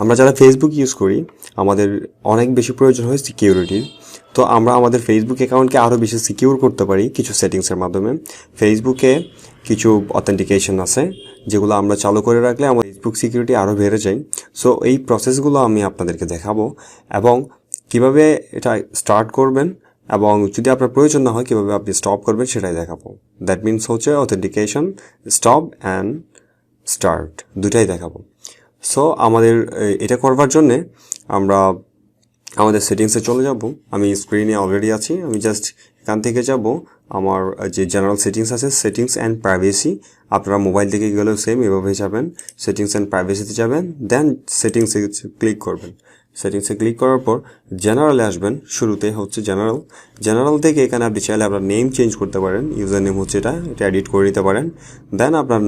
আমরা যারা Facebook use করি আমাদের অনেক বেশি প্রয়োজন হয় সিকিউরিটির। তো আমরা আমাদের ফেসবুক অ্যাকাউন্টকে আরও বেশি সিকিউর করতে পারি কিছু সেটিংসের মাধ্যমে। ফেসবুকে কিছু অথেন্টিকেশন আছে যেগুলো আমরা চালু করে রাখলে আমার ফেসবুক সিকিউরিটি আরও বেড়ে যায়। সো এই প্রসেসগুলো আমি আপনাদেরকে দেখাবো এবং কিভাবে এটা স্টার্ট করবেন এবং যদি আপনার প্রয়োজন না হয় কীভাবে আপনি স্টপ করবেন সেটাই দেখাবো। দ্যাট মিনস হচ্ছে অথেন্টিকেশন, স্টপ অ্যান্ড স্টার্ট দুটাই দেখাবো। সো আমাদের এটা করবার জন্যে আমরা আমাদের সেটিংসে চলে যাব। আমি স্ক্রিনে অলরেডি আছি, আমি জাস্ট এখান থেকে যাব আমার যে জেনারেল সেটিংস আছে, সেটিংস অ্যান্ড প্রাইভেসি। আপনারা মোবাইল থেকে গেলেও সেম এভাবেই যাবেন, সেটিংস অ্যান্ড প্রাইভেসিতে যাবেন, দেন সেটিংসে ক্লিক করবেন। সেটিংসে ক্লিক করার পর জেনারেলে আসবেন। শুরুতে হচ্ছে জেনারেল থেকে এখানে আপনি চাইলে আপনার নেম চেঞ্জ করতে পারেন। ইউজার নেম হচ্ছে এটা এডিট করে দিতে পারেন। দেন আপনার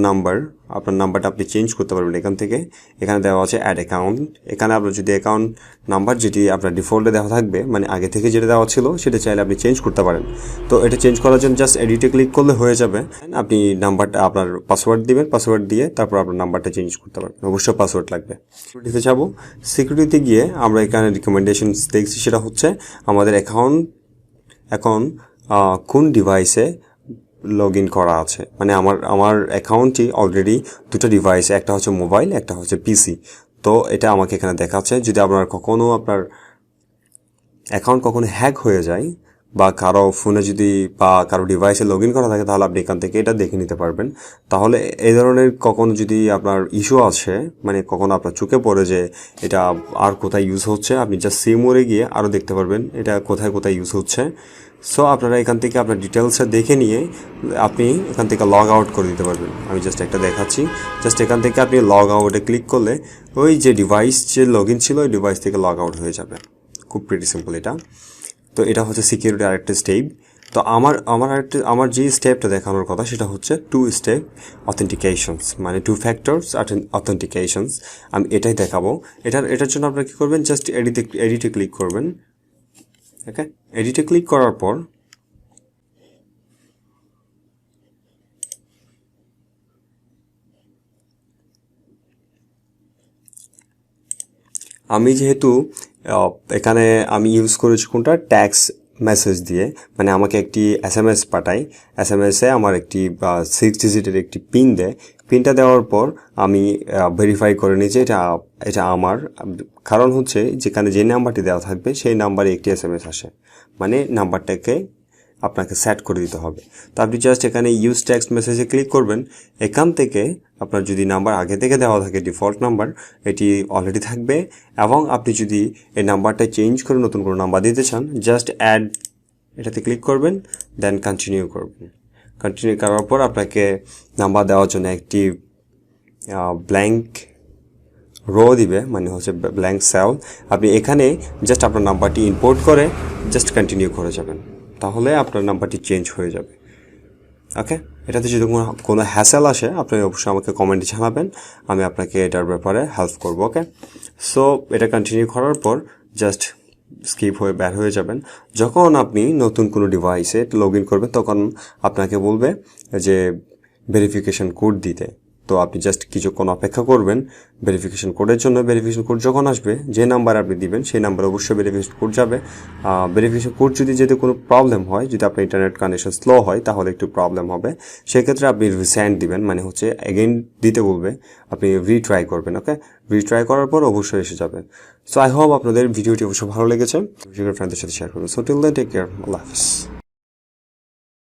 নাম্বারটা আপনি চেঞ্জ করতে পারবেন এখান থেকে। এখানে দেওয়া আছে অ্যাড অ্যাকাউন্ট। এখানে আপনার যদি অ্যাকাউন্ট নাম্বার যেটি আপনার ডিফল্টে দেওয়া থাকবে, মানে আগে থেকে যেটা দেওয়া ছিল সেটা চাইলে আপনি চেঞ্জ করতে পারেন। তো এটা চেঞ্জ করার জন্য জাস্ট এডিটে ক্লিক করলে হয়ে যাবে। আপনি নাম্বারটা আপনার পাসওয়ার্ড দিবেন, পাসওয়ার্ড দিয়ে তারপর আপনার নাম্বারটা চেঞ্জ করতে পারবেন। অবশ্যই পাসওয়ার্ড লাগবে। সিকিউরিটিতে যাব। সিকিউরিটিতে গিয়ে আমরা এখানে রিকমেন্ডেশন দেখছি, সেটা হচ্ছে আমাদের অ্যাকাউন্ট এখন কোন ডিভাইসে লগ ইন করা আছে। মানে আমার অ্যাকাউন্টটি অলরেডি দুটো ডিভাইসে, একটা হচ্ছে মোবাইল, একটা হচ্ছে পিসি। তো এটা আমাকে এখানে দেখাচ্ছে। যদি আপনার অ্যাকাউন্ট কখনো হ্যাক হয়ে যায় বা কারো ফোনে যদি বা কারো ডিভাইসে লগ ইন করা থাকে, তাহলে আপনি এখান থেকে এটা দেখে নিতে পারবেন। তাহলে এই ধরনের কখনো যদি আপনার ইস্যু আসে, মানে কখনো আপনার চোখে পড়ে যে এটা আর কোথায় ইউজ হচ্ছে, আপনি জাস্ট সিমোরে গিয়ে আরও দেখতে পারবেন এটা কোথায় কোথায় ইউজ হচ্ছে। সো আপনারা এখান থেকে আপনার ডিটেলসটা দেখে নিয়ে আপনি এখান থেকে লগ আউট করে দিতে পারবেন। আমি জাস্ট একটা দেখাচ্ছি। জাস্ট এখান থেকে আপনি লগ আউটে ক্লিক করলে ওই যে ডিভাইস যে লগ ইন ছিল ওই ডিভাইস থেকে লগ আউট হয়ে যাবে। খুব প্রিটি সিম্পল এটা। তো এটা হচ্ছে সিকিউরিটি আরেকটা স্টেপ। তো আমার যে স্টেপটা দেখানোর কথা সেটা হচ্ছে 2 স্টেপ অথেন্টিকেশনস, মানে 2 ফ্যাক্টরস অথেন্টিকেশনস। আমি এটাই দেখাবো। এটার জন্য আপনারা কী করবেন, জাস্ট এডিটে ক্লিক করবেন। ওকে, এডিটে ক্লিক করার পর আমি যেহেতু এখানে আমি ইউজ করেছি কোনটা, ট্যাক্স মেসেজ দিয়ে, মানে আমাকে একটি SMS পাঠায়। SMS-এ আমার একটি 6 ডিজিটের একটি পিন দেয়। পিনটা দেওয়ার পর আমি ভেরিফাই করে নিই যে এটা আমার। কারণ হচ্ছে যেখানে যে নাম্বারটি দেওয়া থাকবে সেই নাম্বারে একটি SMS আসে, মানে নাম্বারটাকে আপনাকে সেট করে দিতে হবে। তো আপনি জাস্ট এখানে ইউজ টেক্সট মেসেজে ক্লিক করবেন। এখান থেকে আপনার যদি নাম্বার আগে থেকে দেওয়া থাকে ডিফল্ট নাম্বার, এটি অলরেডি থাকবে। এবং আপনি যদি এই নাম্বারটা চেঞ্জ করে নতুন কোনো নাম্বার দিতে চান, জাস্ট অ্যাড এটাতে ক্লিক করবেন, দেন কন্টিনিউ করবেন। কন্টিনিউ করার পর আপনাকে নাম্বার দেওয়ার জন্য একটি ব্ল্যাঙ্ক রো দিবে, মানে হচ্ছে ব্ল্যাঙ্ক সেল। আপনি এখানে জাস্ট আপনার নাম্বারটি ইনপুট করে জাস্ট কন্টিনিউ করে যাবেন, তাহলে আপনার নাম্বারটি চেঞ্জ হয়ে যাবে। ওকে, এটাতে যদি কোনো হ্যাসেল আসে আপনি অবশ্যই আমাকে কমেন্টে জানাবেন, আমি আপনাকে এটার ব্যাপারে হেল্প করবো। ওকে, সো এটা কন্টিনিউ করার পর জাস্ট স্কিপ হয়ে বের হয়ে যাবেন। যখন আপনি নতুন কোনো ডিভাইসে লগ ইন করবেন তখন আপনাকে বলবে যে ভেরিফিকেশন কোড দিতে। তো আপনি জাস্ট কিছুক্ষণ অপেক্ষা করবেন ভেরিফিকেশন কোডের জন্য। ভেরিফিকেশন কোড যখন আসবে, যে নাম্বার আপনি দিবেন সেই নাম্বারে অবশ্যই ভেরিফিকেশন কোড যাবে। ভেরিফিকেশন কোড যদি কোনো প্রবলেম হয়, যদি আপনার ইন্টারনেট কানেকশন স্লো হয় তাহলে একটু প্রবলেম হবে। সেক্ষেত্রে আপনি রিসেন্ড দিবেন, মানে হচ্ছে এগেইন দিতে বলবে, আপনি রিট্রাই করবেন। ওকে, রিট্রাই করার পর অবশ্যই এসে যাবে। সো আই হোপ আপনাদের ভিডিওটি অবশ্যই ভালো লেগেছে। ভিডিওটি ফ্রেন্ডদের সাথে শেয়ার করবেন। So till then take care, আল্লাহ হাফিজ।